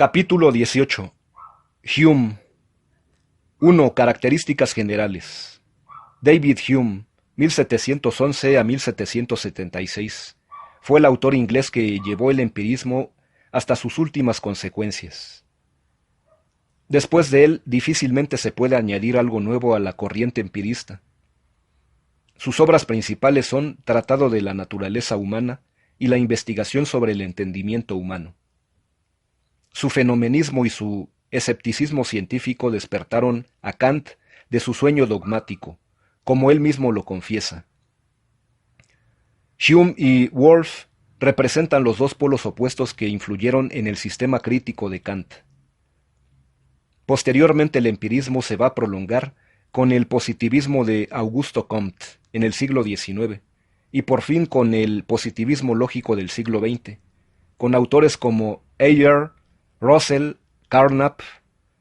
Capítulo 18. Hume. 1. Características generales. David Hume, 1711 a 1776, fue el autor inglés que llevó el empirismo hasta sus últimas consecuencias. Después de él, difícilmente se puede añadir algo nuevo a la corriente empirista. Sus obras principales son Tratado de la naturaleza humana y la investigación sobre el entendimiento humano. Su fenomenismo y su escepticismo científico despertaron a Kant de su sueño dogmático, como él mismo lo confiesa. Hume y Wolff representan los dos polos opuestos que influyeron en el sistema crítico de Kant. Posteriormente el empirismo se va a prolongar con el positivismo de Auguste Comte en el siglo XIX y por fin con el positivismo lógico del siglo XX, con autores como Ayer, Russell, Carnap,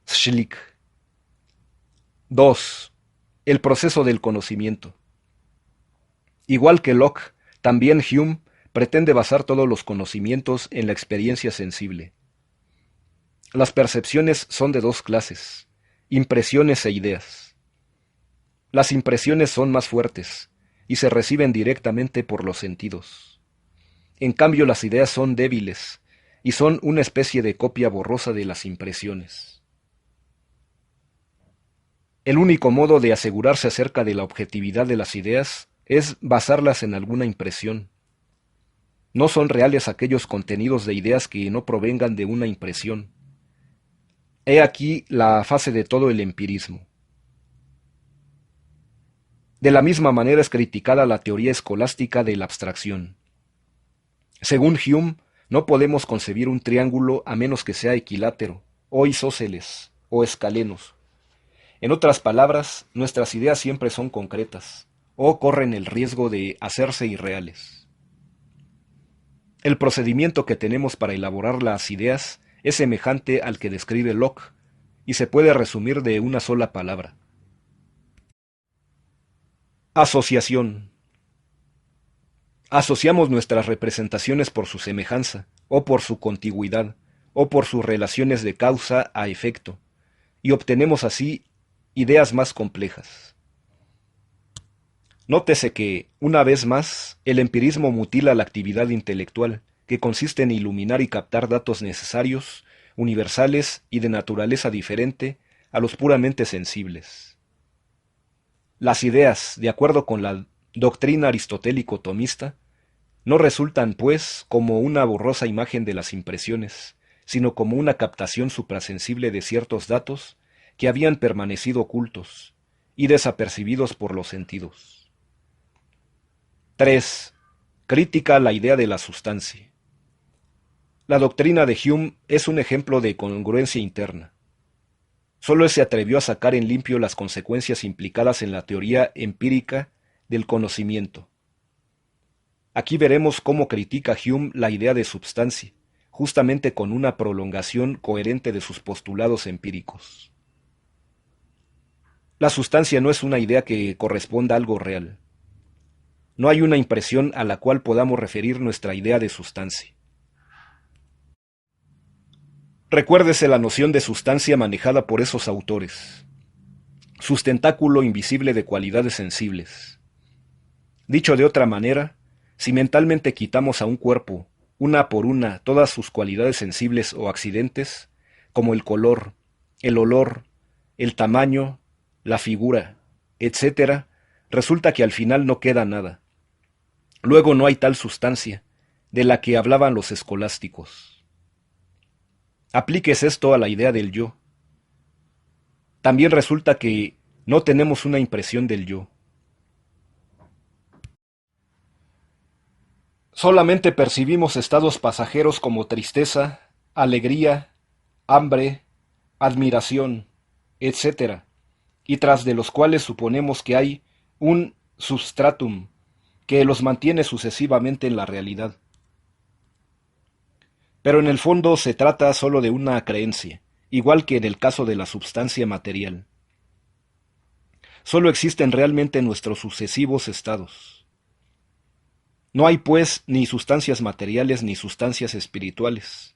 Schlick. 2. El proceso del conocimiento. Igual que Locke, también Hume pretende basar todos los conocimientos en la experiencia sensible. Las percepciones son de dos clases, impresiones e ideas. Las impresiones son más fuertes y se reciben directamente por los sentidos. En cambio, las ideas son débiles y son una especie de copia borrosa de las impresiones. El único modo de asegurarse acerca de la objetividad de las ideas es basarlas en alguna impresión. No son reales aquellos contenidos de ideas que no provengan de una impresión. He aquí la fase de todo el empirismo. De la misma manera es criticada la teoría escolástica de la abstracción. Según Hume, no podemos concebir un triángulo a menos que sea equilátero, o isósceles, o escalenos. En otras palabras, nuestras ideas siempre son concretas, o corren el riesgo de hacerse irreales. El procedimiento que tenemos para elaborar las ideas es semejante al que describe Locke, y se puede resumir de una sola palabra. Asociación. Asociamos nuestras representaciones por su semejanza, o por su contigüidad, o por sus relaciones de causa a efecto, y obtenemos así ideas más complejas. Nótese que, una vez más, el empirismo mutila la actividad intelectual, que consiste en iluminar y captar datos necesarios, universales y de naturaleza diferente a los puramente sensibles. Las ideas, de acuerdo con la doctrina aristotélico-tomista, no resultan, pues, como una borrosa imagen de las impresiones, sino como una captación suprasensible de ciertos datos que habían permanecido ocultos y desapercibidos por los sentidos. 3. Crítica a la idea de la sustancia. La doctrina de Hume es un ejemplo de congruencia interna. Solo él se atrevió a sacar en limpio las consecuencias implicadas en la teoría empírica del conocimiento. Aquí veremos cómo critica Hume la idea de substancia, justamente con una prolongación coherente de sus postulados empíricos. La sustancia no es una idea que corresponda a algo real. No hay una impresión a la cual podamos referir nuestra idea de sustancia. Recuérdese la noción de sustancia manejada por esos autores. Sustentáculo invisible de cualidades sensibles. Dicho de otra manera, si mentalmente quitamos a un cuerpo, una por una, todas sus cualidades sensibles o accidentes, como el color, el olor, el tamaño, la figura, etc., resulta que al final no queda nada. Luego no hay tal sustancia, de la que hablaban los escolásticos. Aplíquese esto a la idea del yo. También resulta que no tenemos una impresión del yo. Solamente percibimos estados pasajeros como tristeza, alegría, hambre, admiración, etc., y tras de los cuales suponemos que hay un substratum que los mantiene sucesivamente en la realidad. Pero en el fondo se trata solo de una creencia, igual que en el caso de la substancia material. Solo existen realmente nuestros sucesivos estados. No hay, pues, ni sustancias materiales ni sustancias espirituales.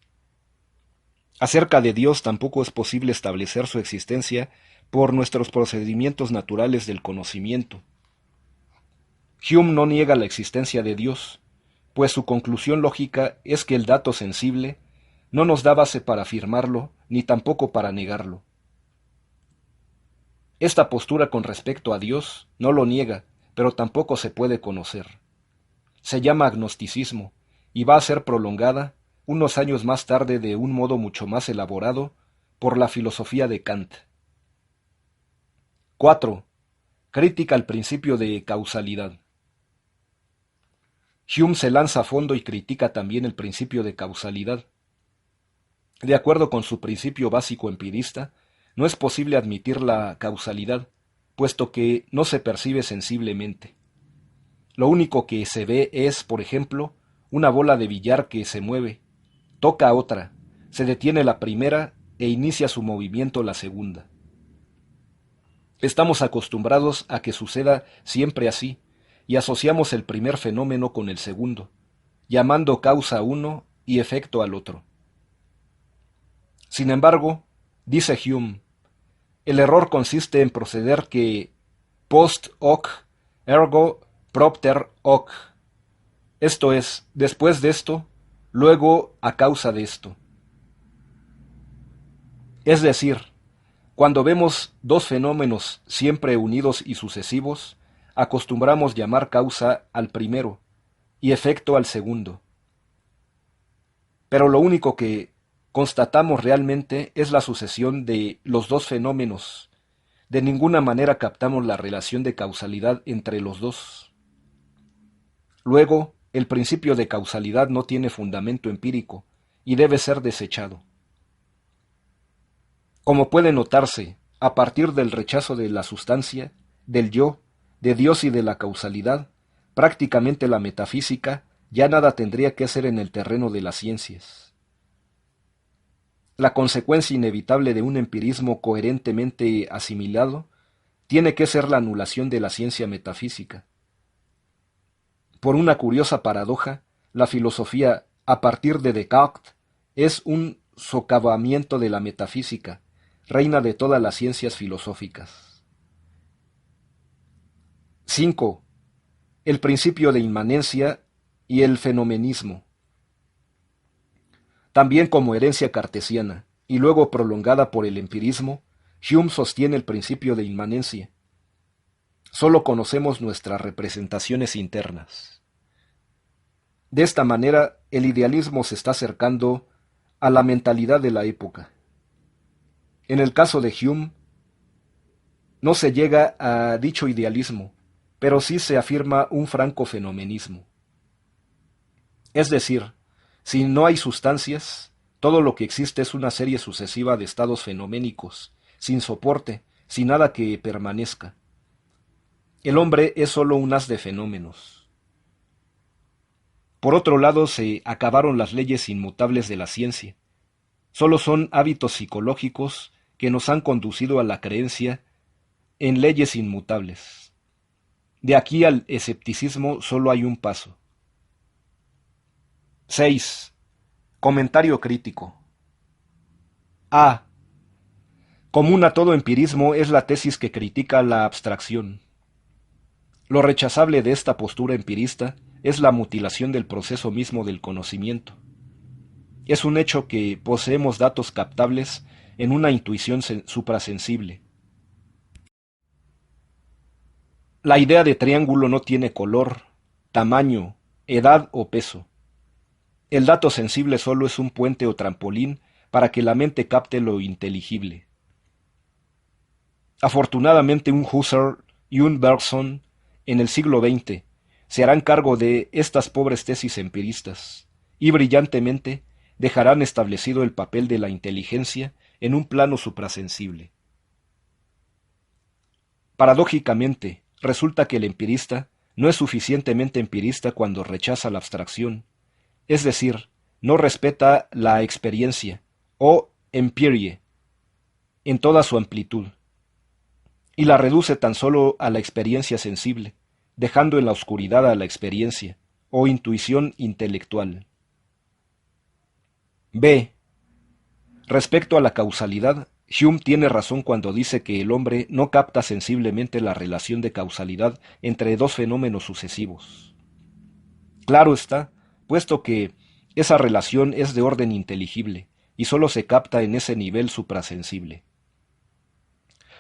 Acerca de Dios tampoco es posible establecer su existencia por nuestros procedimientos naturales del conocimiento. Hume no niega la existencia de Dios, pues su conclusión lógica es que el dato sensible no nos da base para afirmarlo ni tampoco para negarlo. Esta postura con respecto a Dios no lo niega, pero tampoco se puede conocer. Se llama agnosticismo y va a ser prolongada unos años más tarde de un modo mucho más elaborado por la filosofía de Kant. 4. Crítica al principio de causalidad. Hume se lanza a fondo y critica también el principio de causalidad. De acuerdo con su principio básico empirista, no es posible admitir la causalidad, puesto que no se percibe sensiblemente. Lo único que se ve es, por ejemplo, una bola de billar que se mueve, toca a otra, se detiene la primera e inicia su movimiento la segunda. Estamos acostumbrados a que suceda siempre así, y asociamos el primer fenómeno con el segundo, llamando causa a uno y efecto al otro. Sin embargo, dice Hume, el error consiste en proceder que post hoc ergo propter hoc, esto es, después de esto, luego a causa de esto. Es decir, cuando vemos dos fenómenos siempre unidos y sucesivos, acostumbramos llamar causa al primero y efecto al segundo. Pero lo único que constatamos realmente es la sucesión de los dos fenómenos. De ninguna manera captamos la relación de causalidad entre los dos. Luego, el principio de causalidad no tiene fundamento empírico y debe ser desechado. Como puede notarse, a partir del rechazo de la sustancia, del yo, de Dios y de la causalidad, prácticamente la metafísica ya nada tendría que hacer en el terreno de las ciencias. La consecuencia inevitable de un empirismo coherentemente asimilado tiene que ser la anulación de la ciencia metafísica. Por una curiosa paradoja, la filosofía, a partir de Descartes, es un socavamiento de la metafísica, reina de todas las ciencias filosóficas. 5. El principio de inmanencia y el fenomenismo. También como herencia cartesiana, y luego prolongada por el empirismo, Hume sostiene el principio de inmanencia. Solo conocemos nuestras representaciones internas. De esta manera, el idealismo se está acercando a la mentalidad de la época. En el caso de Hume, no se llega a dicho idealismo, pero sí se afirma un franco fenomenismo. Es decir, si no hay sustancias, todo lo que existe es una serie sucesiva de estados fenoménicos, sin soporte, sin nada que permanezca. El hombre es sólo un haz de fenómenos. Por otro lado, se acabaron las leyes inmutables de la ciencia. Solo son hábitos psicológicos que nos han conducido a la creencia en leyes inmutables. De aquí al escepticismo solo hay un paso. 6. Comentario crítico. A. Común a todo empirismo es la tesis que critica la abstracción. Lo rechazable de esta postura empirista es la mutilación del proceso mismo del conocimiento. Es un hecho que poseemos datos captables en una intuición suprasensible. La idea de triángulo no tiene color, tamaño, edad o peso. El dato sensible solo es un puente o trampolín para que la mente capte lo inteligible. Afortunadamente un Husserl y un Bergson en el siglo XX se harán cargo de estas pobres tesis empiristas y brillantemente dejarán establecido el papel de la inteligencia en un plano suprasensible. Paradójicamente, resulta que el empirista no es suficientemente empirista cuando rechaza la abstracción, es decir, no respeta la experiencia, o empirie, en toda su amplitud, y la reduce tan solo a la experiencia sensible, dejando en la oscuridad a la experiencia, o intuición intelectual. B. Respecto a la causalidad, Hume tiene razón cuando dice que el hombre no capta sensiblemente la relación de causalidad entre dos fenómenos sucesivos. Claro está, puesto que esa relación es de orden inteligible y sólo se capta en ese nivel suprasensible.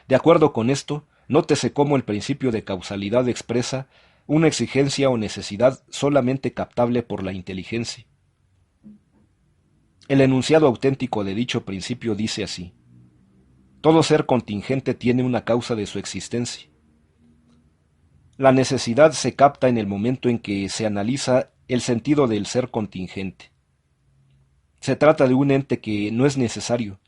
De acuerdo con esto, nótese cómo el principio de causalidad expresa una exigencia o necesidad solamente captable por la inteligencia. El enunciado auténtico de dicho principio dice así: todo ser contingente tiene una causa de su existencia. La necesidad se capta en el momento en que se analiza el sentido del ser contingente. Se trata de un ente que no es necesario,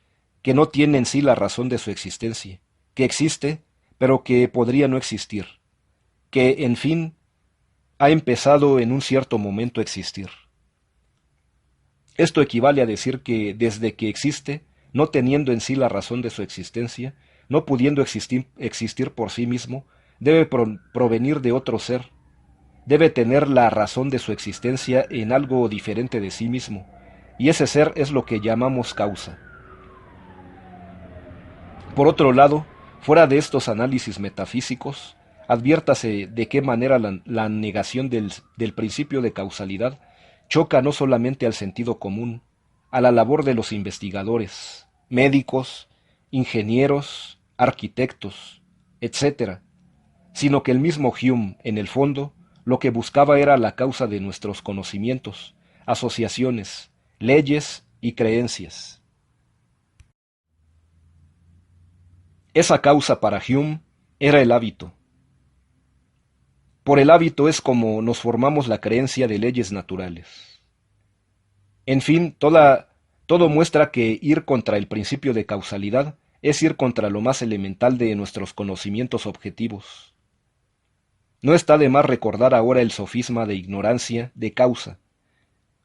que no tiene en sí la razón de su existencia, que existe, pero que podría no existir, que, en fin, ha empezado en un cierto momento a existir. Esto equivale a decir que desde que existe, no teniendo en sí la razón de su existencia, no pudiendo existir por sí mismo, debe provenir de otro ser, debe tener la razón de su existencia en algo diferente de sí mismo, y ese ser es lo que llamamos causa. Por otro lado, fuera de estos análisis metafísicos, adviértase de qué manera la negación del principio de causalidad choca no solamente al sentido común, a la labor de los investigadores, médicos, ingenieros, arquitectos, etc., sino que el mismo Hume, en el fondo, lo que buscaba era la causa de nuestros conocimientos, asociaciones, leyes y creencias. Esa causa para Hume era el hábito. Por el hábito es como nos formamos la creencia de leyes naturales. En fin, todo muestra que ir contra el principio de causalidad es ir contra lo más elemental de nuestros conocimientos objetivos. No está de más recordar ahora el sofisma de ignorancia de causa.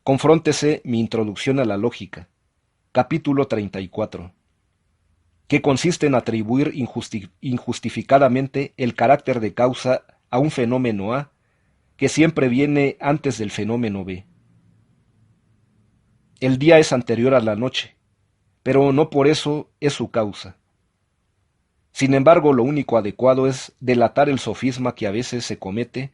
Confróntese mi introducción a la lógica, capítulo 34. Que consiste en atribuir injustificadamente el carácter de causa a un fenómeno A, que siempre viene antes del fenómeno B. El día es anterior a la noche, pero no por eso es su causa. Sin embargo, lo único adecuado es delatar el sofisma que a veces se comete,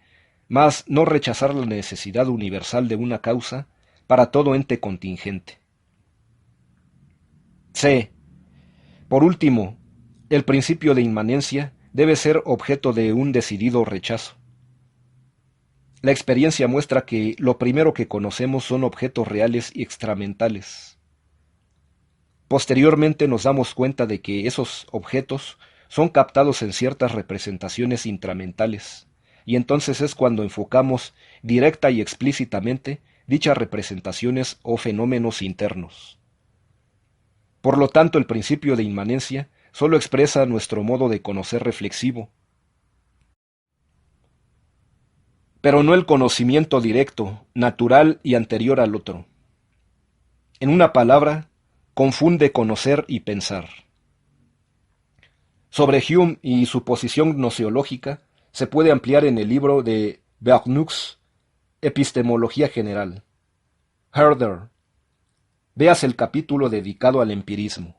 mas no rechazar la necesidad universal de una causa para todo ente contingente. C. Por último, el principio de inmanencia debe ser objeto de un decidido rechazo. La experiencia muestra que lo primero que conocemos son objetos reales y extramentales. Posteriormente nos damos cuenta de que esos objetos son captados en ciertas representaciones intramentales, y entonces es cuando enfocamos directa y explícitamente dichas representaciones o fenómenos internos. Por lo tanto, el principio de inmanencia solo expresa nuestro modo de conocer reflexivo, pero no el conocimiento directo, natural y anterior al otro. En una palabra, confunde conocer y pensar. Sobre Hume y su posición gnoseológica se puede ampliar en el libro de Bergnucks, Epistemología General. Herder. Veas el capítulo dedicado al empirismo.